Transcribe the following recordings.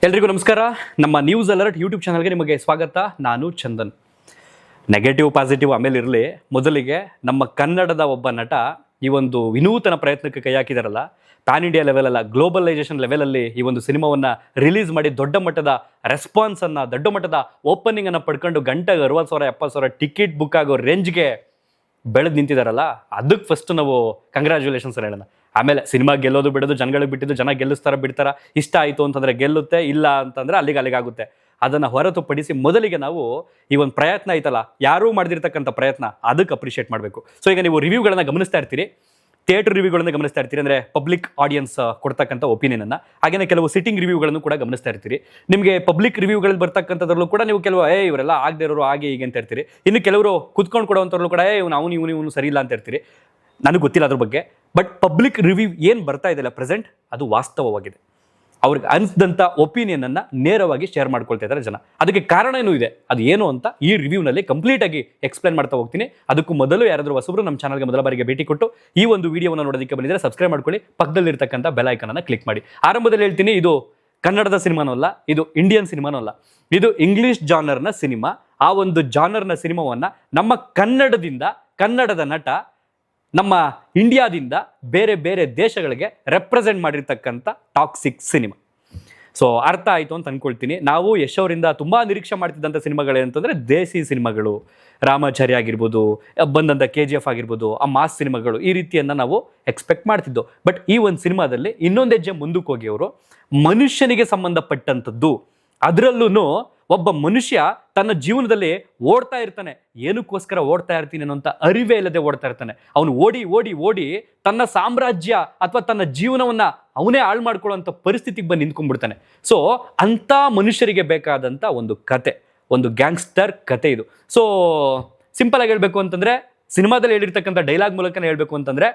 ಎಲ್ರಿಗೂ ನಮಸ್ಕಾರ. ನಮ್ಮ ನ್ಯೂಸ್ ಅಲರ್ಟ್ ಯೂಟ್ಯೂಬ್ ಚಾನಲ್ಗೆ ನಿಮಗೆ ಸ್ವಾಗತ. ನಾನು ಚಂದನ್. ನೆಗೆಟಿವ್ ಪಾಸಿಟಿವ್ ಆಮೇಲೆ ಇರಲಿ, ಮೊದಲಿಗೆ ನಮ್ಮ ಕನ್ನಡದ ಒಬ್ಬ ನಟ ಈ ಒಂದು ವಿನೂತನ ಪ್ರಯತ್ನಕ್ಕೆ ಕೈ ಹಾಕಿದಾರಲ್ಲ, ಪ್ಯಾನ್ ಇಂಡಿಯಾ ಲೆವೆಲ್ ಅಲ್ಲ, ಗ್ಲೋಬಲೈಸೇಷನ್ ಲೆವೆಲಲ್ಲಿ ಈ ಒಂದು ಸಿನಿಮಾವನ್ನು ರಿಲೀಸ್ ಮಾಡಿ ದೊಡ್ಡ ಮಟ್ಟದ ರೆಸ್ಪಾನ್ಸನ್ನು, ದೊಡ್ಡ ಮಟ್ಟದ ಓಪನಿಂಗನ್ನು ಪಡ್ಕೊಂಡು ಗಂಟೆಗೆ 60,000 70,000 ಟಿಕೆಟ್ ಬುಕ್ ಆಗೋ ರೇಂಜ್ಗೆ ಬೆಳೆದು ನಿಂತಿದ್ದಾರಲ್ಲ, ಅದಕ್ಕೆ ಫಸ್ಟ್ ನಾವು ಕಂಗ್ರ್ಯಾಚುಲೇಷನ್ಸ್ ಹೇಳೋಣ. ಆಮೇಲೆ ಸಿನಿಮಾ ಗೆಲ್ಲೋದು ಬಿಡೋದು ಜನಗಳಿಗೆ ಬಿಟ್ಟಿದ್ದು, ಜನ ಗೆಲ್ಲಿಸ್ತಾರ ಬಿಡ್ತಾರ, ಇಷ್ಟ ಆಯಿತು ಅಂತಂದರೆ ಗೆಲ್ಲುತ್ತೆ, ಇಲ್ಲ ಅಂತಂದರೆ ಅಲ್ಲಿಗಾಗುತ್ತೆ. ಅದನ್ನು ಹೊರತುಪಡಿಸಿ ಮೊದಲಿಗೆ ನಾವು ಈ ಒಂದು ಪ್ರಯತ್ನ ಐತಲ್ಲ, ಯಾರೂ ಮಾಡಿದಿರ್ತಕ್ಕಂಥ ಪ್ರಯತ್ನ, ಅದಕ್ಕೆ ಅಪ್ರಿಷಿಯೇಟ್ ಮಾಡಬೇಕು. ಸೊ ಈಗ ನೀವು ರಿವ್ಯೂಗಳನ್ನು ಗಮನಿಸ್ತಾ ಇರ್ತೀರಿ, ಥಿಯೇಟರ್ ರಿವ್ಯೂಗಳನ್ನು ಗಮನಿಸ್ತಾ ಇರ್ತೀರಿ, ಅಂದರೆ ಪಬ್ಲಿಕ್ ಆಡಿಯನ್ಸ್ ಕೊಡ್ತಕ್ಕಂಥ ಒಪಿನಿಯನನ್ನು. ಹಾಗೆಯೇ ಕೆಲವು ಸಿಟ್ಟಿಂಗ್ ರಿವ್ಯೂಗಳನ್ನು ಕೂಡ ಗಮನಿಸ್ತಾ ಇರ್ತೀರಿ. ನಿಮಗೆ ಪಬ್ಲಿಕ್ ರಿವ್ಯೂಗಳಲ್ಲಿ ಬರ್ತಕ್ಕಂಥದ್ರಲ್ಲೂ ಕೂಡ ನೀವು ಕೆಲವು ಇವರೆಲ್ಲ ಆಗದೆ ಇರೋರು ಹಾಗೆ ಹೀಗೆ ಅಂತ ಇರ್ತೀರಿ. ಇನ್ನು ಕೆಲವರು ಕುತ್ಕೊಂಡು ಕೊಡುವಂಥವ್ರು ಕೂಡ ಇವನು ಸರಿ ಇಲ್ಲ ಅಂತ ಇರ್ತೀರಿ. ನನಗೆ ಗೊತ್ತಿಲ್ಲ ಅದ್ರ ಬಗ್ಗೆ. ಬಟ್ ಪಬ್ಲಿಕ್ ರಿವ್ಯೂ ಏನು ಬರ್ತಾ ಇದೆಯಲ್ಲ ಪ್ರೆಸೆಂಟ್, ಅದು ವಾಸ್ತವವಾಗಿದೆ. ಅವ್ರಿಗೆ ಅನಿಸಿದಂಥ ಒಪಿನಿಯನನ್ನು ನೇರವಾಗಿ ಶೇರ್ ಮಾಡ್ಕೊಳ್ತಾ ಇದ್ದಾರೆ ಜನ. ಅದಕ್ಕೆ ಕಾರಣ ಏನೂ ಇದೆ, ಅದು ಏನು ಅಂತ ಈ ರಿವ್ಯೂನಲ್ಲಿ ಕಂಪ್ಲೀಟಾಗಿ ಎಕ್ಸ್ಪ್ಲೇನ್ ಮಾಡ್ತಾ ಹೋಗ್ತೀನಿ. ಅದಕ್ಕೂ ಮೊದಲು ಯಾರಾದರೂ ಹೊಸಬರು ನಮ್ಮ ಚಾನಲ್ಗೆ ಮೊದಲ ಬಾರಿಗೆ ಭೇಟಿ ಕೊಟ್ಟು ಈ ಒಂದು ವಿಡಿಯೋವನ್ನು ನೋಡೋದಕ್ಕೆ ಬಂದಿದ್ದರೆ ಸಬ್ಸ್ಕ್ರೈಬ್ ಮಾಡ್ಕೊಳ್ಳಿ, ಪಕ್ಕದಲ್ಲಿರ್ತಕ್ಕಂಥ ಬೆಲ್ ಐಕನನ್ನು ಕ್ಲಿಕ್ ಮಾಡಿ. ಆರಂಭದಲ್ಲಿ ಹೇಳ್ತೀನಿ, ಇದು ಕನ್ನಡದ ಸಿನಿಮಾನೂ ಅಲ್ಲ, ಇದು ಇಂಡಿಯನ್ ಸಿನಿಮಾನೂ ಅಲ್ಲ, ಇದು ಇಂಗ್ಲಿಷ್ ಜಾನರ್ನ ಸಿನಿಮಾ. ಆ ಒಂದು ಜಾನರ್ನ ಸಿನಿಮಾವನ್ನು ನಮ್ಮ ಕನ್ನಡದ ನಟ ನಮ್ಮ ಇಂಡಿಯಾದಿಂದ ಬೇರೆ ಬೇರೆ ದೇಶಗಳಿಗೆ ರೆಪ್ರೆಸೆಂಟ್ ಮಾಡಿರ್ತಕ್ಕಂಥ ಟಾಕ್ಸಿಕ್ ಸಿನಿಮಾ. ಸೊ ಅರ್ಥ ಆಯಿತು ಅಂತ ಅಂದ್ಕೊಳ್ತೀನಿ. ನಾವು ಯಶ್ ಅವರಿಂದ ತುಂಬ ನಿರೀಕ್ಷೆ ಮಾಡ್ತಿದ್ದಂಥ ಸಿನಿಮಾಗಳೇನಂತಂದರೆ ದೇಸಿ ಸಿನಿಮಾಗಳು, ರಾಮಾಚಾರಿ ಆಗಿರ್ಬೋದು, ಬಂದಂಥ KGF ಆಗಿರ್ಬೋದು, ಆ ಮಾಸ್ ಸಿನಿಮಾಗಳು, ಈ ರೀತಿಯನ್ನು ನಾವು ಎಕ್ಸ್ಪೆಕ್ಟ್ ಮಾಡ್ತಿದ್ದೋ. ಬಟ್ ಈ ಒಂದು ಸಿನಿಮಾದಲ್ಲಿ ಇನ್ನೊಂದು ಹೆಜ್ಜೆ ಮುಂದಕ್ಕೆ ಹೋಗಿ ಅವರು ಮನುಷ್ಯನಿಗೆ ಸಂಬಂಧಪಟ್ಟಂಥದ್ದು, ಅದರಲ್ಲೂ ಒಬ್ಬ ಮನುಷ್ಯ ತನ್ನ ಜೀವನದಲ್ಲಿ ಓಡ್ತಾ ಇರ್ತಾನೆ, ಏನಕ್ಕೋಸ್ಕರ ಓಡ್ತಾ ಇರ್ತೀನಿ ಅನ್ನೋಂಥ ಅರಿವೇ ಇಲ್ಲದೆ ಓಡ್ತಾ ಇರ್ತಾನೆ. ಅವನು ಓಡಿ ತನ್ನ ಸಾಮ್ರಾಜ್ಯ ಅಥವಾ ತನ್ನ ಜೀವನವನ್ನು ಅವನೇ ಹಾಳು ಮಾಡ್ಕೊಳ್ಳೋಂಥ ಪರಿಸ್ಥಿತಿಗೆ ಬಂದು ನಿಂತ್ಕೊಂಡ್ಬಿಡ್ತಾನೆ. ಸೊ ಅಂಥ ಮನುಷ್ಯರಿಗೆ ಬೇಕಾದಂಥ ಒಂದು ಕತೆ, ಒಂದು ಗ್ಯಾಂಗ್ಸ್ಟರ್ ಕತೆ ಇದು. ಸೊ ಸಿಂಪಲ್ ಆಗಿ ಹೇಳ್ಬೇಕು ಅಂತಂದರೆ, ಸಿನಿಮಾದಲ್ಲಿ ಹೇಳಿರ್ತಕ್ಕಂಥ ಡೈಲಾಗ್ ಮೂಲಕನೇ ಹೇಳಬೇಕು ಅಂತಂದರೆ,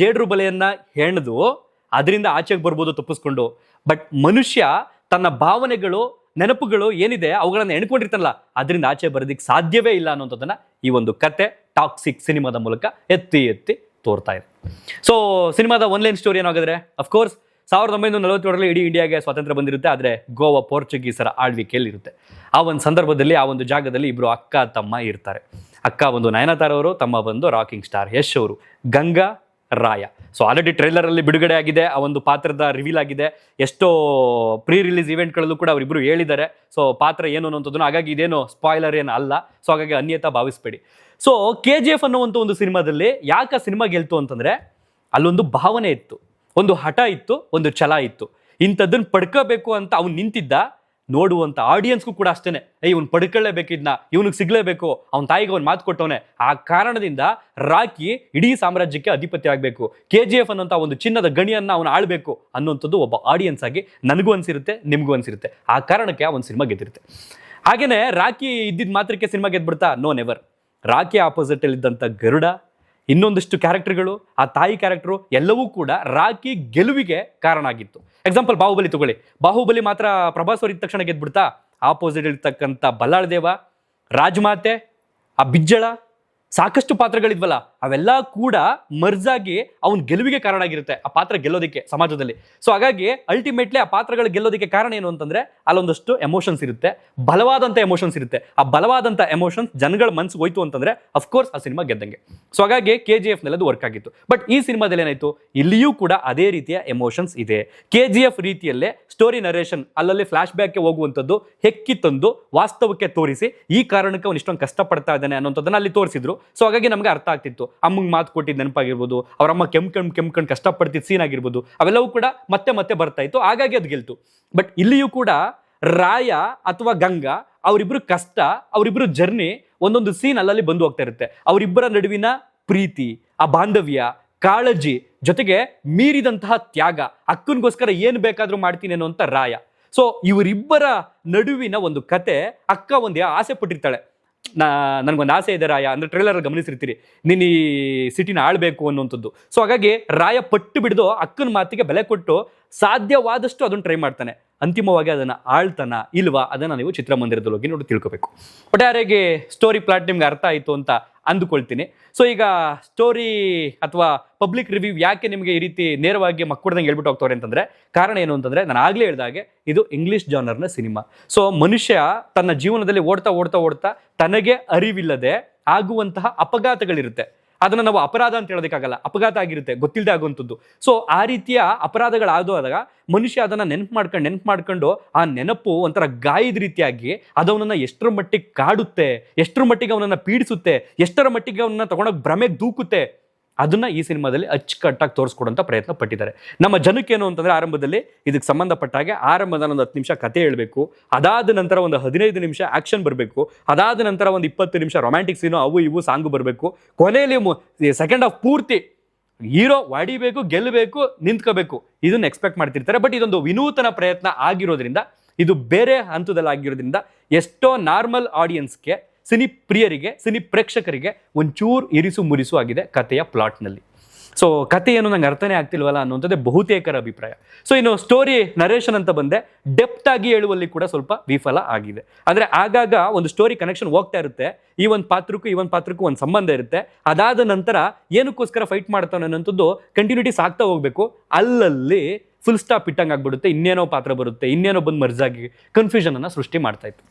ಜೇಡ್ರು ಬಲೆಯನ್ನು ಹೆಣ್ದು ಅದರಿಂದ ಆಚೆಗೆ ಬರ್ಬೋದು ತಪ್ಪಿಸ್ಕೊಂಡು, ಬಟ್ ಮನುಷ್ಯ ತನ್ನ ಭಾವನೆಗಳು, ನೆನಪುಗಳು ಏನಿದೆ ಅವುಗಳನ್ನು ಎಣ್ಕೊಂಡಿರ್ತಾನಲ್ಲ, ಅದರಿಂದ ಆಚೆ ಬರೋದಕ್ಕೆ ಸಾಧ್ಯವೇ ಇಲ್ಲ ಅನ್ನೋಂಥದ್ದನ್ನು ಈ ಒಂದು ಕತೆ ಟಾಕ್ಸಿಕ್ ಸಿನಿಮಾದ ಮೂಲಕ ಎತ್ತಿ ತೋರ್ತಾ ಇದೆ. ಸೊ ಸಿನಿಮಾದ ಒನ್ಲೈನ್ ಸ್ಟೋರಿ ಏನಾಗಿದ್ರೆ, ಅಫ್ಕೋರ್ಸ್ 1947 ಇಡೀ ಇಂಡಿಯಾಗೆ ಸ್ವಾತಂತ್ರ್ಯ ಬಂದಿರುತ್ತೆ. ಆದರೆ ಗೋವಾ ಪೋರ್ಚುಗೀಸರ ಆಳ್ವಿಕೆಯಲ್ಲಿ ಇರುತ್ತೆ. ಆ ಒಂದು ಸಂದರ್ಭದಲ್ಲಿ, ಆ ಒಂದು ಜಾಗದಲ್ಲಿ ಇಬ್ಬರು ಅಕ್ಕ ತಮ್ಮ ಇರ್ತಾರೆ. ಅಕ್ಕ ಒಂದು ನಯನತಾರ ಅವರು, ತಮ್ಮ ಒಂದು ರಾಕಿಂಗ್ ಸ್ಟಾರ್ ಯಶ್ ಅವರು, ಗಂಗಾ ರಾಯ. ಸೊ ಆಲ್ರೆಡಿ ಟ್ರೈಲರಲ್ಲಿ ಬಿಡುಗಡೆ ಆಗಿದೆ, ಆ ಒಂದು ಪಾತ್ರದ ರಿವೀಲ್ ಆಗಿದೆ. ಎಷ್ಟೋ ಪ್ರೀ ರಿಲೀಸ್ ಇವೆಂಟ್ಗಳಲ್ಲೂ ಕೂಡ ಅವರಿಬ್ಬರು ಹೇಳಿದ್ದಾರೆ ಸೊ ಪಾತ್ರ ಏನು ಅನ್ನೋಂಥದ್ದನ್ನು. ಹಾಗಾಗಿ ಇದೇನು ಸ್ಪಾಯ್ಲರ್ ಏನು ಅಲ್ಲ, ಸೊ ಹಾಗಾಗಿ ಅನ್ಯತಾ ಭಾವಿಸ್ಬೇಡಿ. ಸೊ KGF ಅನ್ನುವಂಥ ಒಂದು ಸಿನಿಮಾದಲ್ಲಿ ಯಾಕೆ ಸಿನಿಮಾ ಗೆಲ್ತು ಅಂತಂದರೆ, ಅಲ್ಲೊಂದು ಭಾವನೆ ಇತ್ತು, ಒಂದು ಹಠ ಇತ್ತು, ಒಂದು ಛಲ ಇತ್ತು. ಇಂಥದ್ದನ್ನು ಪಡ್ಕೋಬೇಕು ಅಂತ ಅವ್ನು ನಿಂತಿದ್ದ. ನೋಡುವಂಥ ಆಡಿಯನ್ಸ್ಗೂ ಕೂಡ ಅಷ್ಟೇ, ಇವ್ನು ಪಡ್ಕೊಳ್ಳೇಬೇಕಿದ್ನ, ಇವನಿಗೆ ಸಿಗಲೇಬೇಕು, ಅವನ ತಾಯಿಗೆ ಅವ್ನು ಮಾತು ಕೊಟ್ಟವನೇ. ಆ ಕಾರಣದಿಂದ ರಾಕಿ ಇಡೀ ಸಾಮ್ರಾಜ್ಯಕ್ಕೆ ಅಧಿಪತಿ ಆಗಬೇಕು, KGF ಅನ್ನೋಂಥ ಒಂದು ಚಿನ್ನದ ಗಣಿಯನ್ನು ಅವನು ಆಳಬೇಕು ಅನ್ನೋಂಥದ್ದು ಒಬ್ಬ ಆಡಿಯನ್ಸ್ ಆಗಿ ನನಗೂ ಅನಿಸಿರುತ್ತೆ, ನಿಮಗೂ ಅನಿಸಿರುತ್ತೆ. ಆ ಕಾರಣಕ್ಕೆ ಆ ಒಂದು ಸಿನಿಮಾ ಗೆದ್ದಿರುತ್ತೆ. ಹಾಗೆಯೇ ರಾಕಿ ಇದ್ದಿದ್ದ ಮಾತ್ರಕ್ಕೆ ಸಿನಿಮಾ ಗೆದ್ಬಿಡ್ತಾ? No, never. ರಾಕಿ ಆಪೋಸಿಟಲ್ಲಿದ್ದಂಥ ಗರುಡ, ಇನ್ನೊಂದಷ್ಟು ಕ್ಯಾರೆಕ್ಟರ್ಗಳು, ಆ ತಾಯಿ ಕ್ಯಾರೆಕ್ಟರು ಎಲ್ಲವೂ ಕೂಡ ರಾಕಿ ಗೆಲುವಿಗೆ ಕಾರಣ ಆಗಿತ್ತು. ಎಕ್ಸಾಂಪಲ್ ಬಾಹುಬಲಿ ತಗೊಳ್ಳಿ. ಬಾಹುಬಲಿ ಮಾತ್ರ ಪ್ರಭಾಸ್ ಅವರಿದ್ದ ತಕ್ಷಣ ಗೆದ್ಬಿಡ್ತಾ? ಆಪೋಸಿಟ್ ಇರ್ತಕ್ಕಂಥ ಬಲ್ಲಾಳ್ ದೇವ, ರಾಜಮಾತೆ, ಆ ಬಿಜ್ಜಳ, ಸಾಕಷ್ಟು ಪಾತ್ರಗಳಿದ್ವಲ್ಲ, ಅವೆಲ್ಲ ಕೂಡ ಮರ್ಜಾಗಿ ಅವನ ಗೆಲುವಿಗೆ ಕಾರಣ ಆಗಿರುತ್ತೆ, ಆ ಪಾತ್ರ ಗೆಲ್ಲೋದಕ್ಕೆ ಸಮಾಜದಲ್ಲಿ. ಸೊ ಹಾಗಾಗಿ ಅಲ್ಟಿಮೇಟ್ಲಿ ಆ ಪಾತ್ರಗಳು ಗೆಲ್ಲೋದಕ್ಕೆ ಕಾರಣ ಏನು ಅಂತಂದ್ರೆ, ಅಲ್ಲೊಂದಷ್ಟು ಎಮೋಷನ್ಸ್ ಇರುತ್ತೆ, ಬಲವಾದಂಥ ಎಮೋಷನ್ಸ್ ಇರುತ್ತೆ. ಆ ಬಲವಾದಂಥ ಎಮೋಷನ್ಸ್ ಜನಗಳ ಮನಸ್ಸಿಗೆ ಹೋಯ್ತು ಅಂತಂದ್ರೆ ಅಫ್ಕೋರ್ಸ್ ಆ ಸಿನಿಮಾ ಗೆದ್ದಂಗೆ. ಸೊ ಹಾಗಾಗಿ KGF ನಲ್ಲಿ ಅದು ವರ್ಕ್ ಆಗಿತ್ತು. ಬಟ್ ಈ ಸಿನಿಮಾದಲ್ಲಿ ಏನಾಯ್ತು, ಇಲ್ಲಿಯೂ ಕೂಡ ಅದೇ ರೀತಿಯ ಎಮೋಷನ್ಸ್ ಇದೆ. KGF ರೀತಿಯಲ್ಲೇ ಸ್ಟೋರಿ ನರೇಷನ್, ಅಲ್ಲಲ್ಲಿ ಫ್ಲಾಶ್ ಬ್ಯಾಕ್ಗೆ ಹೋಗುವಂಥದ್ದು ಹೆಕ್ಕಿ ತಂದು ವಾಸ್ತವಕ್ಕೆ ತೋರಿಸಿ, ಈ ಕಾರಣಕ್ಕೆ ಅವನು ಇಷ್ಟೊಂದು ಕಷ್ಟಪಡ್ತಾ ಇದ್ದಾನೆ ಅನ್ನೋಂಥದ್ದನ್ನ ಅಲ್ಲಿ ತೋರಿಸಿದ್ರು. ಸೊ ಹಾಗಾಗಿ ನಮಗೆ ಅರ್ಥ ಆಗ್ತಿತ್ತು. ಅಮ್ಮಂಗೆ ಮಾತು ಕೊಟ್ಟಿದ್ದು ನೆನಪಾಗಿರ್ಬೋದು, ಅವರಮ್ಮ ಕೆಮ್ಕಂಡು ಕಷ್ಟಪಡ್ತಿದ್ದ ಸೀನ್ ಆಗಿರ್ಬೋದು, ಅವೆಲ್ಲವೂ ಕೂಡ ಮತ್ತೆ ಬರ್ತಾ ಇತ್ತು. ಹಾಗಾಗಿ ಅದು ಗೆಲ್ತು. ಬಟ್ ಇಲ್ಲಿಯೂ ಕೂಡ ರಾಯ ಅಥವಾ ಗಂಗಾ, ಅವರಿಬ್ರು ಕಷ್ಟ, ಅವರಿಬ್ರು ಜರ್ನಿ, ಒಂದೊಂದು ಸೀನ್ ಅಲ್ಲಲ್ಲಿ ಬಂದು ಹೋಗ್ತಾ ಇರುತ್ತೆ. ಅವರಿಬ್ಬರ ನಡುವಿನ ಪ್ರೀತಿ, ಆ ಬಾಂಧವ್ಯ, ಕಾಳಜಿ, ಜೊತೆಗೆ ಮೀರಿದಂತಹ ತ್ಯಾಗ, ಅಕ್ಕನಿಗೋಸ್ಕರ ಏನು ಬೇಕಾದರೂ ಮಾಡ್ತೀನಿ ಅನ್ನೋಂಥ ರಾಯ. ಸೊ ಇವರಿಬ್ಬರ ನಡುವಿನ ಒಂದು ಕತೆ. ಅಕ್ಕ ಒಂದು ಆಸೆ ಪಟ್ಟಿರ್ತಾಳೆ, ನನಗೊಂದು ಆಸೆ ಇದೆ ರಾಯ, ಅಂದರೆ ಟ್ರೈಲರ್ ಗಮನಿಸಿರ್ತೀರಿ, ನೀನು ಈ ಸಿಟಿನ ಆಳ್ಬೇಕು ಅನ್ನುವಂಥದ್ದು. ಸೊ ಹಾಗಾಗಿ ರಾಯ ಪಟ್ಟು ಬಿಡ್ದು ಅಕ್ಕನ ಮಾತಿಗೆ ಬೆಲೆ ಕೊಟ್ಟು ಸಾಧ್ಯವಾದಷ್ಟು ಅದನ್ನು ಟ್ರೈ ಮಾಡ್ತಾನೆ. ಅಂತಿಮವಾಗಿ ಅದನ್ನು ಆಳ್ತಾನ ಇಲ್ವಾ, ಅದನ್ನು ನೀವು ಚಿತ್ರಮಂದಿರದಲ್ಲಿ ಹೋಗಿ ನೋಡಿ ತಿಳ್ಕೋಬೇಕು. ಒಟ್ಟಾರೆಯಾಗಿ ಸ್ಟೋರಿ ಪ್ಲಾಟ್ ನಿಮ್ಗೆ ಅರ್ಥ ಆಯಿತು ಅಂತ ಅಂದುಕೊಳ್ತೀನಿ. ಸೊ ಈಗ ಸ್ಟೋರಿ ಅಥವಾ ಪಬ್ಲಿಕ್ ರಿವ್ಯೂ ಯಾಕೆ ನಿಮಗೆ ಈ ರೀತಿ ನೇರವಾಗಿ ಮಕ್ಕಳ್ದಂಗೆ ಹೇಳ್ಬಿಟ್ಟು ಹೋಗ್ತಾರೆ ಅಂತಂದ್ರೆ ಕಾರಣ ಏನು ಅಂತಂದ್ರೆ ನಾನು ಆಗ್ಲೇ ಹೇಳಿದಾಗೆ ಇದು ಇಂಗ್ಲಿಷ್ ಜಾನರ್ನ ಸಿನಿಮಾ. ಸೊ ಮನುಷ್ಯ ತನ್ನ ಜೀವನದಲ್ಲಿ ಓಡ್ತಾ ಓಡ್ತಾ ಓಡ್ತಾ ತನಗೆ ಅರಿವಿಲ್ಲದೆ ಆಗುವಂತಹ ಅಪಘಾತಗಳಿರುತ್ತೆ. ಅದನ್ನ ನಾವು ಅಪರಾಧ ಅಂತ ಹೇಳೋದಕ್ಕಾಗಲ್ಲ, ಅಪಘಾತ ಆಗಿರುತ್ತೆ ಗೊತ್ತಿಲ್ಲದೆ ಆಗುವಂಥದ್ದು. ಸೊ ಆ ರೀತಿಯ ಅಪರಾಧಗಳಾದಾಗ ಮನುಷ್ಯ ಅದನ್ನ ನೆನ್ಪು ಮಾಡ್ಕೊಂಡು ಆ ನೆನಪು ಒಂಥರ ಗಾಯದ ರೀತಿಯಾಗಿ ಅದವನನ್ನ ಎಷ್ಟರ ಮಟ್ಟಿಗೆ ಕಾಡುತ್ತೆ, ಎಷ್ಟರ ಮಟ್ಟಿಗೆ ಅವನನ್ನ ಪೀಡಿಸುತ್ತೆ, ಎಷ್ಟರ ಮಟ್ಟಿಗೆ ಅವನನ್ನ ತಗೊಂಡೋಗಿ ಭ್ರಮೆಗೆ ದೂಕುತ್ತೆ, ಅದನ್ನ ಈ ಸಿನಿಮಾದಲ್ಲಿ ಅಚ್ಚುಕಟ್ಟಾಗಿ ತೋರಿಸ್ಕೊಡುವಂತ ಪ್ರಯತ್ನ ಪಟ್ಟಿದ್ದಾರೆ. ನಮ್ಮ ಜನಕ್ಕೇನು ಅಂತಂದ್ರೆ ಆರಂಭದಲ್ಲಿ ಇದಕ್ಕೆ ಸಂಬಂಧಪಟ್ಟ ಹಾಗೆ ಆರಂಭದಲ್ಲಿ ಒಂದು 10 ನಿಮಿಷ ಕತೆ ಹೇಳಬೇಕು, ಅದಾದ ನಂತರ ಒಂದು 15 ನಿಮಿಷ ಆಕ್ಷನ್ ಬರಬೇಕು, ಅದಾದ ನಂತರ ಒಂದು 20 ನಿಮಿಷ ರೊಮ್ಯಾಂಟಿಕ್ ಸೀನು ಅವು ಇವು ಸಾಂಗು ಬರಬೇಕು, ಕೊನೆಯಲ್ಲಿ ಸೆಕೆಂಡ್ ಹಾಫ್ ಪೂರ್ತಿ ಹೀರೋ ಹೊಡಿಬೇಕು, ಗೆಲ್ಲಬೇಕು, ನಿಂತ್ಕೋಬೇಕು, ಇದನ್ನ ಎಕ್ಸ್ಪೆಕ್ಟ್ ಮಾಡ್ತಿರ್ತಾರೆ. ಬಟ್ ಇದೊಂದು ವಿನೂತನ ಪ್ರಯತ್ನ ಆಗಿರೋದ್ರಿಂದ, ಇದು ಬೇರೆ ಹಂತದಲ್ಲಿ ಆಗಿರೋದ್ರಿಂದ ಎಷ್ಟೋ ನಾರ್ಮಲ್ ಆಡಿಯನ್ಸ್ಗೆ, ಸಿನಿ ಪ್ರಿಯರಿಗೆ, ಸಿನಿ ಪ್ರೇಕ್ಷಕರಿಗೆ ಒಂಚೂರು ಇರಿಸು ಮುರಿಸು ಆಗಿದೆ ಕಥೆಯ ಪ್ಲಾಟ್ನಲ್ಲಿ. ಸೊ ಕತೆ ಏನು ನಂಗೆ ಅರ್ಥನೇ ಆಗ್ತಿಲ್ವಲ್ಲ ಅನ್ನುವಂಥದ್ದೇ ಬಹುತೇಕರ ಅಭಿಪ್ರಾಯ. ಸೊ ಇನ್ನು ಸ್ಟೋರಿ ನರೇಷನ್ ಅಂತ ಬಂದೆ, ಡೆಪ್ತ್ ಆಗಿ ಹೇಳುವಲ್ಲಿ ಕೂಡ ಸ್ವಲ್ಪ ವಿಫಲ ಆಗಿದೆ. ಅಂದರೆ ಆಗಾಗ ಒಂದು ಸ್ಟೋರಿ ಕನೆಕ್ಷನ್ ಹೋಗ್ತಾ ಇರುತ್ತೆ, ಈ ಒಂದು ಪಾತ್ರಕ್ಕೂ ಒಂದು ಸಂಬಂಧ ಇರುತ್ತೆ, ಅದಾದ ನಂತರ ಏನಕ್ಕೋಸ್ಕರ ಫೈಟ್ ಮಾಡ್ತಾನೆ ಅನ್ನೋಂಥದ್ದು ಕಂಟಿನ್ಯೂಟಿ ಸಾಕ್ತಾ ಹೋಗ್ಬೇಕು, ಅಲ್ಲಲ್ಲಿ ಫುಲ್ ಸ್ಟಾಪ್ ಇಟ್ಟಂಗೆ ಆಗ್ಬಿಡುತ್ತೆ, ಇನ್ನೇನೋ ಪಾತ್ರ ಬರುತ್ತೆ, ಇನ್ನೇನೋ ಬಂದು ಮರ್ಜಾಗಿ ಕನ್ಫ್ಯೂಷನ್ ಅನ್ನ ಸೃಷ್ಟಿ ಮಾಡ್ತಾ ಇತ್ತು.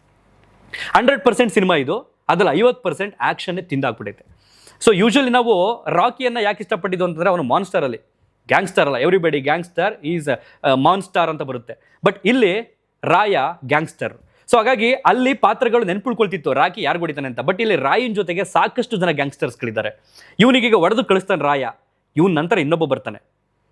100% ಸಿನಿಮಾ ಇದು, ಅದ್ರಲ್ಲಿ 50% ಆಕ್ಷನ್ ತಿಂದಾಕ್ಬಿಟ್ಟೈತೆ. ಸೊ ಯೂಶಲಿ ನಾವು ರಾಕಿಯನ್ನ ಯಾಕೆ ಇಷ್ಟಪಟ್ಟಿದ್ದು ಅಂತಂದ್ರೆ ಅವನು ಮಾನ್ಸ್ಟರ್ ಅಲ್ಲಿ ಗ್ಯಾಂಗ್ಸ್ಟರ್ ಅಲ್ಲ, ಎವ್ರಿಬಡಿ ಗ್ಯಾಂಗ್ಸ್ಟರ್ ಈಸ್ ಮಾನ್ಸ್ಟಾರ್ ಅಂತ ಬರುತ್ತೆ. ಬಟ್ ಇಲ್ಲಿ ರಾಯ ಗ್ಯಾಂಗ್ಸ್ಟರ್. ಸೊ ಹಾಗಾಗಿ ಅಲ್ಲಿ ಪಾತ್ರಗಳು ನೆನ್ಪುಳ್ಕೊಳ್ತಿತ್ತು ರಾಕಿ ಯಾರು ಹೊಡಿತಾನೆ ಅಂತ. ಬಟ್ ಇಲ್ಲಿ ರಾಯನ್ ಜೊತೆಗೆ ಸಾಕಷ್ಟು ಜನ ಗ್ಯಾಂಗ್ಸ್ಟರ್ಸ್ಗಳಿದ್ದಾರೆ. ಇವನಿಗೀಗ ಹೊಡೆದು ಕಳಿಸ್ತಾನೆ ರಾಯ, ಇವನ್ ನಂತರ ಇನ್ನೊಬ್ಬ ಬರ್ತಾನೆ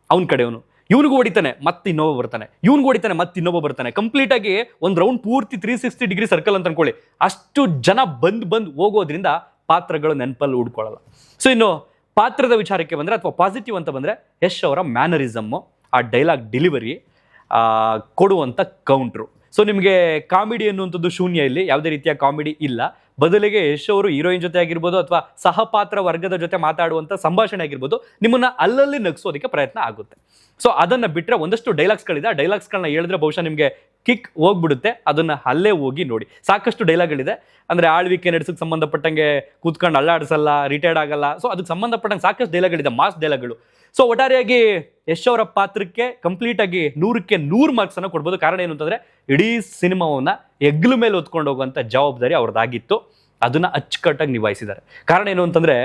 ಅವನ ಕಡೆಯವನು, ಇವನಿಗೂ ಹೊಡಿತಾನೆ ಮತ್ತೆ ಇನ್ನೊಬ್ಬ ಬರ್ತಾನೆ, ಇವನಿಗೂ ಹೊಡಿತಾನೆ ಮತ್ತೆ ಇನ್ನೊಬ್ಬ ಬರ್ತಾನೆ. ಕಂಪ್ಲೀಟ್ ಆಗಿ ಒಂದು ರೌಂಡ್ ಪೂರ್ತಿ 360 ಡಿಗ್ರಿ ಸರ್ಕಲ್ ಅಂತ ಅನ್ಕೊಳ್ಳಿ. ಅಷ್ಟು ಜನ ಬಂದು ಹೋಗೋದ್ರಿಂದ ಪಾತ್ರಗಳು ನೆನಪಲ್ಲಿ ಉಡ್ಕೊಳ್ಳಲ್ಲ. ಸೊ ಇನ್ನು ಪಾತ್ರದ ವಿಚಾರಕ್ಕೆ ಬಂದರೆ ಅಥವಾ ಪಾಸಿಟಿವ್ ಅಂತ ಬಂದರೆ ಯಶ್ ಅವರ ಮ್ಯಾನರಿಸಮ್ಮು, ಆ ಡೈಲಾಗ್ ಡೆಲಿವರಿ, ಕೊಡುವಂಥ ಕೌಂಟ್ರು. ಸೊ ನಿಮಗೆ ಕಾಮಿಡಿ ಅನ್ನುವಂಥದ್ದು ಶೂನ್ಯ, ಇಲ್ಲಿ ಯಾವುದೇ ರೀತಿಯ ಕಾಮಿಡಿ ಇಲ್ಲ. ಬದಲಿಗೆ ಯಶ್ ಅವರು ಹೀರೋಯಿನ್ ಜೊತೆ ಆಗಿರ್ಬೋದು ಅಥವಾ ಸಹಪಾತ್ರ ವರ್ಗದ ಜೊತೆ ಮಾತಾಡುವಂಥ ಸಂಭಾಷಣೆ ಆಗಿರ್ಬೋದು, ನಿಮ್ಮನ್ನ ಅಲ್ಲಲ್ಲಿ ನಗಿಸೋದಕ್ಕೆ ಪ್ರಯತ್ನ ಆಗುತ್ತೆ. ಸೊ ಅದನ್ನು ಬಿಟ್ಟರೆ ಒಂದಷ್ಟು ಡೈಲಾಗ್ಸ್ಗಳಿದೆ, ಆ ಡೈಲಾಗ್ಸ್ಗಳನ್ನ ಹೇಳಿದ್ರೆ ಬಹುಶಃ ನಿಮಗೆ ಕಿಕ್ ಹೋಗ್ಬಿಡುತ್ತೆ, ಅದನ್ನು ಅಲ್ಲೇ ಹೋಗಿ ನೋಡಿ. ಸಾಕಷ್ಟು ಡೈಲಾಗ್ಗಳಿದೆ, ಅಂದರೆ ಆಳ್ವಿಕೆ ನಡೆಸೋಕ್ಕೆ ಸಂಬಂಧಪಟ್ಟಂಗೆ ಕೂತ್ಕೊಂಡು ಅಲ್ಲಾಡಿಸಲ್ಲ, ರಿಟೈರ್ಡ್ ಆಗಲ್ಲ. ಸೊ ಅದಕ್ಕೆ ಸಂಬಂಧಪಟ್ಟಂಗೆ ಸಾಕಷ್ಟು ಡೈಲಾಗ್ಗಳಿದೆ, ಮಾಸ್ ಡೈಲಾಗ್ಗಳು. ಸೊ ಒಟ್ಟಾರೆಯಾಗಿ ಯಶ್ ಅವರ ಪಾತ್ರಕ್ಕೆ ಕಂಪ್ಲೀಟ್ ಆಗಿ 100ಕ್ಕೆ 100 ಮಾರ್ಕ್ಸ್ ಅನ್ನು ಕೊಡ್ಬೋದು. ಕಾರಣ ಏನು ಅಂತಂದ್ರೆ ಇಡೀ ಸಿನಿಮಾವನ್ನ ಹೆಗ್ಲು ಮೇಲೆ ಹೊತ್ಕೊಂಡು ಹೋಗುವಂತ ಜವಾಬ್ದಾರಿ ಅವ್ರದ್ದಾಗಿತ್ತು, ಅದನ್ನ ಅಚ್ಚುಕಟ್ಟಾಗಿ ನಿಭಾಯಿಸಿದ್ದಾರೆ. ಕಾರಣ ಏನು ಅಂತಂದ್ರೆ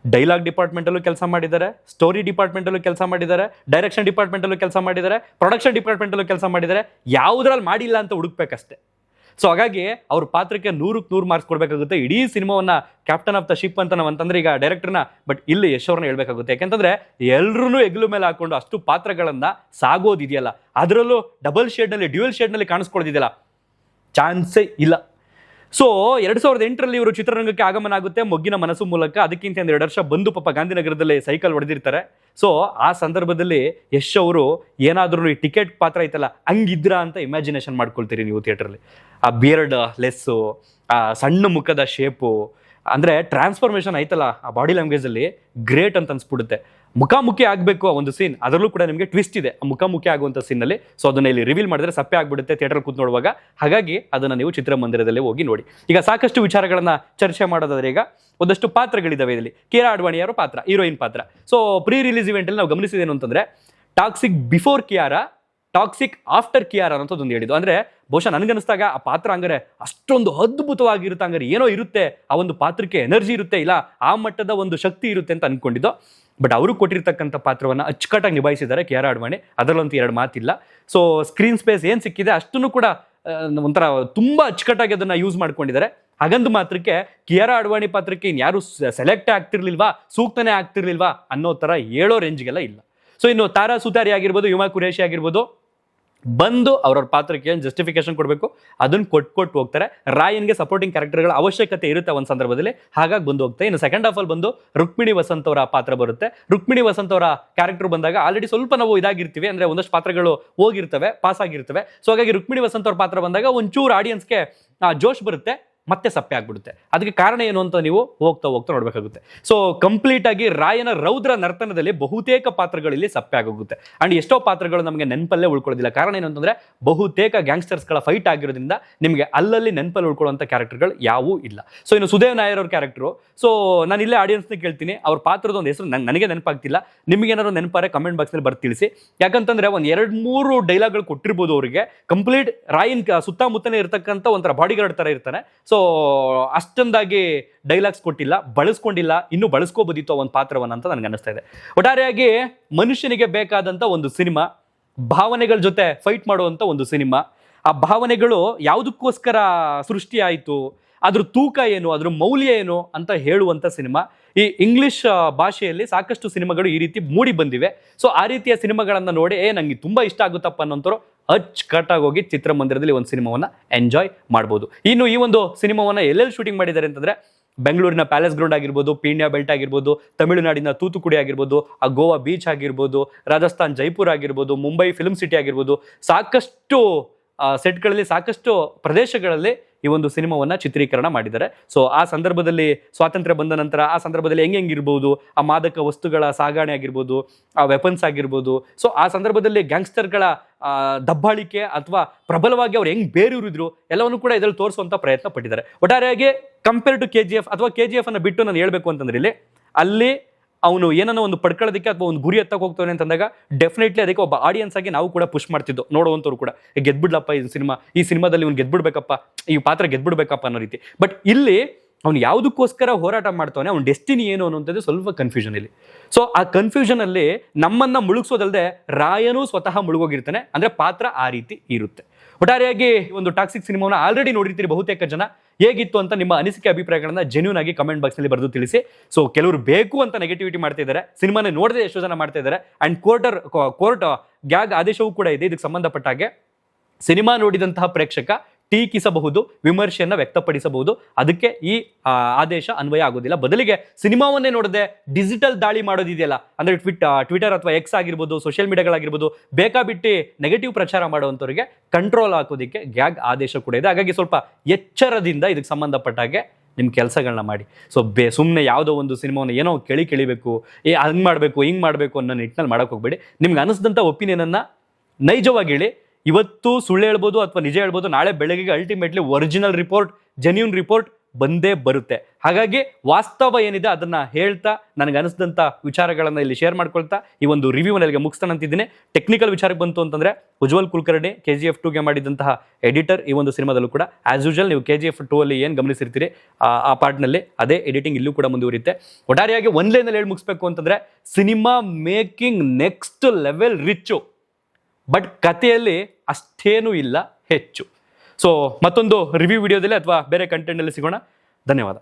ಡೈಲಾಗ್ ಡಿಪಾರ್ಟ್ಮೆಂಟಲ್ಲೂ ಕೆಲಸ ಮಾಡಿದ್ದಾರೆ, ಸ್ಟೋರಿ ಡಿಪಾರ್ಟ್ಮೆಂಟಲ್ಲೂ ಕೆಲಸ ಮಾಡಿದ್ದಾರೆ, ಡೈರೆಕ್ಷನ್ ಡಿಪಾರ್ಟ್ಮೆಂಟಲ್ಲೂ ಕೆಲಸ ಮಾಡಿದ್ದಾರೆ, ಪ್ರೊಡಕ್ಷನ್ ಡಿಪಾರ್ಟ್ಮೆಂಟಲ್ಲೂ ಕೆಲಸ ಮಾಡಿದ್ದಾರೆ. ಯಾವುದ್ರಲ್ಲಿ ಮಾಡಿಲ್ಲ ಅಂತ ಹುಡುಕ್ಬೇಕಷ್ಟೇ. ಸೊ ಹಾಗಾಗಿ ಅವ್ರ ಪಾತ್ರಕ್ಕೆ 100ಕ್ಕೆ 100 ಮಾರ್ಕ್ಸ್ ಕೊಡಬೇಕಾಗುತ್ತೆ. ಇಡೀ ಸಿನಿಮಾವನ್ನ ಕ್ಯಾಪ್ಟನ್ ಆಫ್ ದ ಶಿಪ್ ಅಂತ ನಾವು ಅಂತಂದ್ರೆ ಈಗ ಡೈರೆಕ್ಟರ್ನ, ಬಟ್ ಇಲ್ಲಿ ಯಶ್ ಅವ್ರನ್ನ ಹೇಳ್ಬೇಕಾಗುತ್ತೆ. ಯಾಕೆಂತಂದ್ರೆ ಎಲ್ಲರೂ ಹೆಗ್ಲು ಮೇಲೆ ಹಾಕೊಂಡು ಅಷ್ಟು ಪಾತ್ರಗಳನ್ನ ಸಾಗೋದಿದೆಯಲ್ಲ, ಅದರಲ್ಲೂ ಡಬಲ್ ಶೇಡ್ನಲ್ಲಿ ಡ್ಯೂಯಲ್ ಶೇಡ್ನಲ್ಲಿ ಕಾಣಿಸ್ಕೊಳ್ಳೋದಿದೆಯಲ್ಲ, ಚಾನ್ಸೇ ಇಲ್ಲ. ಸೊ 2008ರಲ್ಲಿ ಇವರು ಚಿತ್ರರಂಗಕ್ಕೆ ಆಗಮನ ಆಗುತ್ತೆ ಮೊಗ್ಗಿನ ಮನಸ್ಸು ಮೂಲಕ. ಅದಕ್ಕಿಂತ 2 ವರ್ಷ ಬಂದು ಪಾಪ ಗಾಂಧಿನಗರದಲ್ಲಿ ಸೈಕಲ್ ಹೊಡೆದಿರ್ತಾರೆ. ಸೊ ಆ ಸಂದರ್ಭದಲ್ಲಿ ಯಶ್ ಅವರು ಏನಾದ್ರೂ ಈ ಟಿಕೆಟ್ ಪಾತ್ರ ಐತಲ್ಲ ಹಂಗಿದ್ರ ಅಂತ ಇಮ್ಯಾಜಿನೇಷನ್ ಮಾಡ್ಕೊಳ್ತೀರಿ ನೀವು ಥಿಯೇಟ್ರಲ್ಲಿ. ಆ ಬಿಯರ್ಡ್ ಲೆಸ್ಸು, ಆ ಸಣ್ಣ ಮುಖದ ಶೇಪು, ಅಂದರೆ ಟ್ರಾನ್ಸ್ಫಾರ್ಮೇಷನ್ ಐತಲ್ಲ ಆ ಬಾಡಿ ಲ್ಯಾಂಗ್ವೇಜಲ್ಲಿ, ಗ್ರೇಟ್ ಅಂತ ಅನ್ಸ್ಬಿಡುತ್ತೆ. ಮುಖಾಮುಖಿ ಆಗಬೇಕು ಆ ಒಂದು ಸೀನ್, ಅದರಲ್ಲೂ ಕೂಡ ನಿಮಗೆ ಟ್ವಿಸ್ಟ್ ಇದೆ ಆ ಮುಖಾಮುಖಿ ಆಗುವಂಥ ಸೀನಲ್ಲಿ. ಸೊ ಅದನ್ನ ಇಲ್ಲಿ ರಿವೀಲ್ ಮಾಡಿದ್ರೆ ಸಪ್ಪೆ ಆಗ್ಬಿಡುತ್ತೆ ಥಿಯೇಟರ್ ಕೂತ್ ನೋಡುವಾಗ. ಹಾಗಾಗಿ ಅದನ್ನು ನೀವು ಚಿತ್ರಮಂದಿರದಲ್ಲೇ ಹೋಗಿ ನೋಡಿ. ಈಗ ಸಾಕಷ್ಟು ವಿಚಾರಗಳನ್ನ ಚರ್ಚೆ ಮಾಡೋದಾದ್ರೆ ಈಗ ಒಂದಷ್ಟು ಪಾತ್ರಗಳಿದಾವೆ ಇಲ್ಲಿ. ಕಿಯಾರಾ ಅಡ್ವಾಣಿ ಅವರ ಪಾತ್ರ, ಹೀರೋಯಿನ್ ಪಾತ್ರ. ಸೊ ಪ್ರೀ ರಿಲೀಸ್ ಇವೆಂಟಲ್ಲಿ ನಾವು ಗಮನಿಸಿದೇನು ಅಂತಂದ್ರೆ toxic before Kiara, toxic after Kiara ಅನ್ನೋದೊಂದು ಹೇಳಿದ್ದು. ಅಂದ್ರೆ ಬಹುಶಃ ನನಗನ್ನಿಸ್ದಾಗ ಆ ಪಾತ್ರ ಹಂಗಾರೆ ಅಷ್ಟೊಂದು ಅದ್ಭುತವಾಗಿರುತ್ತೆ, ಹಂಗಾರೆ ಏನೋ ಇರುತ್ತೆ ಆ ಒಂದು ಪಾತ್ರಕ್ಕೆ, ಎನರ್ಜಿ ಇರುತ್ತೆ, ಇಲ್ಲ ಆ ಮಟ್ಟದ ಒಂದು ಶಕ್ತಿ ಇರುತ್ತೆ ಅಂತ ಅನ್ಕೊಂಡಿದ್ದು. ಬಟ್ ಅವರು ಕೊಟ್ಟಿರ್ತಕ್ಕಂಥ ಪಾತ್ರವನ್ನು ಅಚ್ಚುಕಟ್ಟಾಗಿ ನಿಭಾಯಿಸಿದ್ದಾರೆ ಕಿಯಾರಾ ಅಡ್ವಾಣಿ, ಅದರಲ್ಲಂತೂ 2 ಮಾತಿಲ್ಲ. ಸೊ ಸ್ಕ್ರೀನ್ ಸ್ಪೇಸ್ ಏನು ಸಿಕ್ಕಿದೆ ಅಷ್ಟನ್ನು ಕೂಡ ಒಂಥರ ತುಂಬ ಅಚ್ಚುಕಟ್ಟಾಗಿ ಅದನ್ನು ಯೂಸ್ ಮಾಡ್ಕೊಂಡಿದ್ದಾರೆ. ಹಾಗಂದು ಮಾತ್ರಕ್ಕೆ ಕಿಯಾರಾ ಅಡ್ವಾಣಿ ಪಾತ್ರಕ್ಕೆ ಇನ್ಯಾರು ಸೆಲೆಕ್ಟ್ ಆಗ್ತಿರ್ಲಿಲ್ವಾ, ಸೂಕ್ತನೇ ಆಗ್ತಿರ್ಲಿಲ್ವಾ ಅನ್ನೋ ಥರ ಹೇಳೋ ರೇಂಜ್ಗೆಲ್ಲ ಇಲ್ಲ. ಸೊ ಇನ್ನು ತಾರಾ ಸುತಾರಿ ಆಗಿರ್ಬೋದು, ಯುಮಾ ಕುರೇಶಿ ಆಗಿರ್ಬೋದು, ಬಂದು ಅವ್ರವ್ರ ಪಾತ್ರಕ್ಕೆ ಏನು ಜಸ್ಟಿಫಿಕೇಶನ್ ಕೊಡಬೇಕು ಅದನ್ನು ಕೊಟ್ಟು ಹೋಗ್ತಾರೆ. ರಾಯನ್ಗೆ ಸಪೋರ್ಟಿಂಗ್ ಕ್ಯಾರೆಕ್ಟರ್ಗಳ ಅವಶ್ಯಕತೆ ಇರುತ್ತೆ ಒಂದು ಸಂದರ್ಭದಲ್ಲಿ, ಹಾಗಾಗಿ ಬಂದು ಹೋಗ್ತಾರೆ. ಇನ್ನು ಸೆಕೆಂಡ್ ಹಾಫಲ್ಲಿ ಬಂದು ರುಕ್ಮಿಣಿ ವಸಂತ್ ಅವರ ಪಾತ್ರ ಬರುತ್ತೆ. ರುಕ್ಮಿಣಿ ವಸಂತ್ ಅವರ ಕ್ಯಾರೆಕ್ಟರ್ ಬಂದಾಗ ಆಲ್ರೆಡಿ ಸ್ವಲ್ಪ ನಾವು ಇದಾಗಿರ್ತೀವಿ, ಅಂದರೆ ಒಂದಷ್ಟು ಪಾತ್ರಗಳು ಹೋಗಿರ್ತವೆ, ಪಾಸ್ ಆಗಿರ್ತವೆ. ಸೊ ಹಾಗಾಗಿ ರುಕ್ಮಿಣಿ ವಸಂತ್ ಅವ್ರ ಪಾತ್ರ ಬಂದಾಗ ಒಂಚೂರು ಆಡಿಯನ್ಸ್ಗೆ ಜೋಶ್ ಬರುತ್ತೆ. ಮತ್ತೆ ಸಪ್ಪೆ ಆಗ್ಬಿಡುತ್ತೆ. ಅದಕ್ಕೆ ಕಾರಣ ಏನು ಅಂತ ನೀವು ಹೋಗ್ತಾ ಹೋಗ್ತಾ ನೋಡ್ಬೇಕಾಗುತ್ತೆ. ಸೊ ಕಂಪ್ಲೀಟ್ ಆಗಿ ರಾಯನ ರೌದ್ರ ನರ್ತನದಲ್ಲಿ ಬಹುತೇಕ ಪಾತ್ರಗಳಲ್ಲಿ ಸಪ್ಪೆ ಆಗೋಗುತ್ತೆ. ಅಂಡ್ ಎಷ್ಟೋ ಪಾತ್ರಗಳು ನಮಗೆ ನೆನಪಲ್ಲೇ ಉಳ್ಕೊಳ್ಳೋದಿಲ್ಲ. ಕಾರಣ ಏನು ಅಂತಂದ್ರೆ ಬಹುತೇಕ ಗ್ಯಾಂಗ್ಸ್ಟರ್ಸ್ಗಳ ಫೈಟ್ ಆಗಿರೋದ್ರಿಂದ ನಿಮಗೆ ಅಲ್ಲಲ್ಲಿ ನೆನಪಲ್ಲಿ ಉಳ್ಕೊಳ್ಳುವಂಥ ಕ್ಯಾರೆಕ್ಟರ್ಗಳು ಯಾವೂ ಇಲ್ಲ. ಸೊ ಇನ್ನು ಸುದೇವ್ ನಾಯರ್ ಅವ್ರ ಕ್ಯಾರೆಕ್ಟರು, ಸೊ ನಾನು ಇಲ್ಲೇ ಆಡಿಯನ್ಸ್ನ ಕೇಳ್ತೀನಿ, ಅವ್ರ ಪಾತ್ರದ ಒಂದು ಹೆಸರು ನನಗೆ ನೆನಪಾಗ್ತಿಲ್ಲ, ನಿಮಗೇನಾದ್ರು ನೆನಪಾರೆ ಕಮೆಂಟ್ ಬಾಕ್ಸ್ನಲ್ಲಿ ಬರ್ತಿ ತಿಳಿಸಿ. ಯಾಕಂತಂದ್ರೆ ಒಂದು 2-3 ಡೈಲಾಗ್ಗಳು ಕೊಟ್ಟಿರ್ಬೋದು ಅವರಿಗೆ. ಕಂಪ್ಲೀಟ್ ರಾಯನ್ ಸುತ್ತಮುತ್ತನೇ ಇರ್ತಕ್ಕಂಥ ಒಂಥರ ಬಾಡಿ ಗಾರ್ಡ್ ತರ ಇರ್ತಾನೆ. ಸೊ ಅಷ್ಟೊಂದಾಗಿ ಡೈಲಾಗ್ಸ್ ಕೊಟ್ಟಿಲ್ಲ, ಬಳಸ್ಕೊಂಡಿಲ್ಲ, ಇನ್ನು ಬಳಸ್ಕೋಬೋದಿತ್ತು ಒಂದು ಪಾತ್ರವನ್ನ ಅಂತ ನನಗೆ ಅನಿಸ್ತಾ ಇದೆ. ಒಟ್ಟಾರೆಯಾಗಿ ಮನುಷ್ಯನಿಗೆ ಬೇಕಾದಂತ ಒಂದು ಸಿನಿಮಾ, ಭಾವನೆಗಳ ಜೊತೆ ಫೈಟ್ ಮಾಡುವಂತ ಒಂದು ಸಿನಿಮಾ. ಆ ಭಾವನೆಗಳು ಯಾವುದಕ್ಕೋಸ್ಕರ ಸೃಷ್ಟಿ ಆಯಿತು, ಅದ್ರ ತೂಕ ಏನು, ಅದ್ರ ಮೌಲ್ಯ ಏನು ಅಂತ ಹೇಳುವಂತ ಸಿನಿಮಾ. ಈ ಇಂಗ್ಲಿಷ್ ಭಾಷೆಯಲ್ಲಿ ಸಾಕಷ್ಟು ಸಿನಿಮಾಗಳು ಈ ರೀತಿ ಮೂಡಿ ಬಂದಿವೆ. ಸೊ ಆ ರೀತಿಯ ಸಿನಿಮಾಗಳನ್ನ ನೋಡಿ ನಂಗೆ ತುಂಬಾ ಇಷ್ಟ ಆಗುತ್ತಪ್ಪ ಅನ್ನೋಂಥವ್ರು ಅಚ್ಚುಕಟ್ಟಾಗಿ ಹೋಗಿ ಚಿತ್ರಮಂದಿರದಲ್ಲಿ ಒಂದು ಸಿನಿಮಾವನ್ನ ಎಂಜಾಯ್ ಮಾಡ್ಬೋದು. ಇನ್ನು ಈ ಒಂದು ಸಿನಿಮಾವನ್ನ ಎಲ್ಲೆಲ್ಲಿ ಶೂಟಿಂಗ್ ಮಾಡಿದ್ದಾರೆ ಅಂತಂದ್ರೆ ಬೆಂಗಳೂರಿನ ಪ್ಯಾಲೇಸ್ ಗ್ರೌಂಡ್ ಆಗಿರ್ಬೋದು, ಪೀಣ್ಯ ಬೆಲ್ಟ್ ಆಗಿರ್ಬೋದು, ತಮಿಳುನಾಡಿನ ತೂತುಕುಡಿ ಆಗಿರ್ಬೋದು, ಆ ಗೋವಾ ಬೀಚ್ ಆಗಿರ್ಬೋದು, ರಾಜಸ್ಥಾನ್ ಜೈಪುರ್ ಆಗಿರ್ಬೋದು, ಮುಂಬೈ ಫಿಲ್ಮ್ ಸಿಟಿ ಆಗಿರ್ಬೋದು, ಸಾಕಷ್ಟು ಸೆಟ್ಗಳಲ್ಲಿ ಸಾಕಷ್ಟು ಪ್ರದೇಶಗಳಲ್ಲಿ ಈ ಒಂದು ಸಿನಿಮಾವನ್ನ ಚಿತ್ರೀಕರಣ ಮಾಡಿದ್ದಾರೆ. ಸೊ ಆ ಸಂದರ್ಭದಲ್ಲಿ ಸ್ವಾತಂತ್ರ್ಯ ಬಂದ ನಂತರ ಆ ಸಂದರ್ಭದಲ್ಲಿ ಹೆಂಗಿರ್ಬೋದು, ಆ ಮಾದಕ ವಸ್ತುಗಳ ಸಾಗಣೆ ಆಗಿರ್ಬೋದು, ಆ ವೆಪನ್ಸ್ ಆಗಿರ್ಬೋದು, ಸೊ ಆ ಸಂದರ್ಭದಲ್ಲಿ ಗ್ಯಾಂಗ್ಸ್ಟರ್ಗಳ ದಬ್ಬಾಳಿಕೆ ಅಥವಾ ಪ್ರಬಲವಾಗಿ ಅವ್ರು ಹೆಂಗ್ ಬೇರೂರಿದ್ರು ಎಲ್ಲವನ್ನು ಕೂಡ ಇದರಲ್ಲಿ ತೋರಿಸುವಂತ ಪ್ರಯತ್ನ ಪಟ್ಟಿದ್ದಾರೆ. ಒಟ್ಟಾರೆಯಾಗಿ ಕಂಪೇರ್ ಟು KGF ಅಥವಾ KGF ಅನ್ನ ಬಿಟ್ಟು ನಾನು ಹೇಳ್ಬೇಕು ಅಂತಂದ್ರೆ ಇಲ್ಲಿ ಅಲ್ಲಿ ಅವನು ಏನನ್ನೋ ಒಂದು ಪಡ್ಕೊಳ್ಳೋದಕ್ಕೆ ಅಥವಾ ಒಂದು ಗುರಿ ಎತ್ತಕ್ಕೆ ಹೋಗ್ತಾನೆ ಅಂತಂದಾಗ ಡೆಫಿನೆಟ್ಲಿ ಅದಕ್ಕೆ ಒಬ್ಬ ಆಡಿಯನ್ಸ್ ಆಗಿ ನಾವು ಕೂಡ ಪುಷ್ ಮಾಡ್ತಿದ್ದು, ನೋಡುವಂಥವ್ರು ಕೂಡ ಗೆದ್ಬಿಡ್ಲಪ್ಪ ಈ ಸಿನಿಮಾದಲ್ಲಿ ಇವ್ನು ಗೆದ್ಬಿಡ್ಬೇಕಪ್ಪ, ಈ ಪಾತ್ರ ಗೆದ್ಬಿಡ್ಬೇಕಪ್ಪ ಅನ್ನೋ ರೀತಿ. ಬಟ್ ಇಲ್ಲಿ ಅವ್ನು ಯಾವುದಕ್ಕೋಸ್ಕರ ಹೋರಾಟ ಮಾಡ್ತಾನೆ, ಅವ್ನ ಡೆಸ್ಟಿನಿ ಏನು ಅನ್ನುವಂಥದ್ದು ಸ್ವಲ್ಪ ಕನ್ಫ್ಯೂಷನ್ ಇಲ್ಲಿ. ಸೊ ಆ ಕನ್ಫ್ಯೂಷನ್ ಅಲ್ಲಿ ನಮ್ಮನ್ನ ಮುಳುಗಿಸೋದಲ್ಲದೆ ರಾಯನು ಸ್ವತಃ ಮುಳುಗೋಗಿರ್ತಾನೆ. ಅಂದ್ರೆ ಪಾತ್ರ ಆ ರೀತಿ ಇರುತ್ತೆ. ಒಟ್ಟಾರೆಯಾಗಿ ಒಂದು ಟಾಕ್ಸಿಕ್ ಸಿನಿಮಾವನ್ನ ಆಲ್ರೆಡಿ ನೋಡಿರ್ತೀರಿ ಬಹುತೇಕ ಜನ. ಹೇಗಿತ್ತು ಅಂತ ನಿಮ್ಮ ಅನಿಸಿಕೆ ಅಭಿಪ್ರಾಯಗಳನ್ನ ಜೆನ್ಯೂನ್ ಆಗಿ ಕಮೆಂಟ್ ಬಾಕ್ಸ್ ನಲ್ಲಿ ಬರೆದು ತಿಳಿಸಿ. ಸೊ ಕೆಲವರು ಬೇಕು ಅಂತ ನೆಗೆಟಿವಿಟಿ ಮಾಡ್ತಾ ಇದ್ದಾರೆ, ಸಿನಿಮಾನೇ ನೋಡದೆ ಎಷ್ಟೋ ಜನ ಮಾಡ್ತಾ ಇದ್ದಾರೆ. ಅಂಡ್ ಕೋರ್ಟ್ ಗ್ಯಾಗ್ ಆದೇಶವೂ ಕೂಡ ಇದೆ ಇದಕ್ಕೆ ಸಂಬಂಧಪಟ್ಟ ಹಾಗೆ. ಸಿನಿಮಾ ನೋಡಿದಂತಹ ಪ್ರೇಕ್ಷಕ ಟೀಕಿಸಬಹುದು, ವಿಮರ್ಶೆಯನ್ನ ವ್ಯಕ್ತಪಡಿಸಬಹುದು, ಅದಕ್ಕೆ ಈ ಆದೇಶ ಅನ್ವಯ ಆಗೋದಿಲ್ಲ. ಬದಲಿಗೆ ಸಿನಿಮಾವನ್ನೇ ನೋಡದೆ ಡಿಜಿಟಲ್ ದಾಳಿ ಮಾಡೋದಿದೆಯಲ್ಲ, ಅಂದ್ರೆ ಟ್ವಿಟರ್ ಅಥವಾ ಎಕ್ಸ್ ಆಗಿರ್ಬೋದು, ಸೋಷಿಯಲ್ ಮೀಡಿಯಾಗಳಾಗಿರ್ಬೋದು, ಬೇಕಾಬಿಟ್ಟು ನೆಗೆಟಿವ್ ಪ್ರಚಾರ ಮಾಡುವಂಥವ್ರಿಗೆ ಕಂಟ್ರೋಲ್ ಹಾಕೋದಕ್ಕೆ ಗ್ಯಾಗ್ ಆದೇಶ ಕೂಡ ಇದೆ. ಹಾಗಾಗಿ ಸ್ವಲ್ಪ ಎಚ್ಚರದಿಂದ ಇದಕ್ಕೆ ಸಂಬಂಧಪಟ್ಟ ಹಾಗೆ ನಿಮ್ಮ ಕೆಲಸಗಳನ್ನ ಮಾಡಿ. ಸೊ ಸುಮ್ಮನೆ ಯಾವುದೋ ಒಂದು ಸಿನಿಮಾವನ್ನು ಏನೋ ಕೇಳಿಬೇಕು, ಹಂಗೆ ಮಾಡಬೇಕು ಹಿಂಗೆ ಮಾಡಬೇಕು ಅನ್ನೋ ನಿಟ್ಟಿನಲ್ಲಿ ಮಾಡೋಕೆ ಹೋಗ್ಬೇಡಿ. ನಿಮ್ಗೆ ಅನಿಸಿದಂಥ ಒಪಿನಿಯನನ್ನು ನೈಜವಾಗಿ ಹೇಳಿ. ಇವತ್ತು ಸುಳ್ಳು ಹೇಳ್ಬೋದು ಅಥವಾ ನಿಜ ಹೇಳ್ಬೋದು, ನಾಳೆ ಬೆಳಗ್ಗೆ ultimately original report, genuine report ಬಂದೇ ಬರುತ್ತೆ. ಹಾಗಾಗಿ ವಾಸ್ತವ ಏನಿದೆ ಅದನ್ನ ಹೇಳ್ತಾ ನನಗೆ ಅನಿಸಿದಂಥ ವಿಚಾರಗಳನ್ನ ಇಲ್ಲಿ ಶೇರ್ ಮಾಡ್ಕೊಳ್ತಾ ಈ ಒಂದು ರಿವ್ಯೂ ನನಗೆ ಮುಗಿಸ್ತಾನಂತಿದ್ದೀನಿ. ಟೆಕ್ನಿಕಲ್ ವಿಚಾರಕ್ಕೆ ಬಂತು ಅಂತಂದ್ರೆ ಉಜ್ವಲ್ ಕುಲಕರ್ಣಿ KGF 2ಗೆ ಮಾಡಿದಂತಹ ಎಡಿಟರ್ ಈ ಒಂದು ಸಿನಿಮಾದಲ್ಲೂ ಕೂಡ ಆಸ್ ಯೂಶುವಲ್ ನೀವು KGF 2 ಅಲ್ಲಿ ಏನು ಗಮನಿಸಿರ್ತೀರಿ ಆ ಪಾರ್ಟ್ನಲ್ಲಿ ಅದೇ ಎಡಿಟಿಂಗ್ ಇಲ್ಲೂ ಕೂಡ ಮುಂದುವರಿಯುತ್ತೆ. ಒಟ್ಟಾರೆಯಾಗಿ ಒಂದ್ ಲೈನಲ್ಲಿ ಹೇಳಿ ಮುಗಿಸ್ಬೇಕು ಅಂತಂದ್ರೆ cinema making next level rich, but ಕಥೆಯಲ್ಲಿ ಅಷ್ಟೇನೂ ಇಲ್ಲ ಹೆಚ್ಚು. ಸೊ ಮತ್ತೊಂದು ರಿವ್ಯೂ ವಿಡಿಯೋದಲ್ಲಿ ಅಥವಾ ಬೇರೆ ಕಂಟೆಂಟಲ್ಲಿ ಸಿಗೋಣ. ಧನ್ಯವಾದ.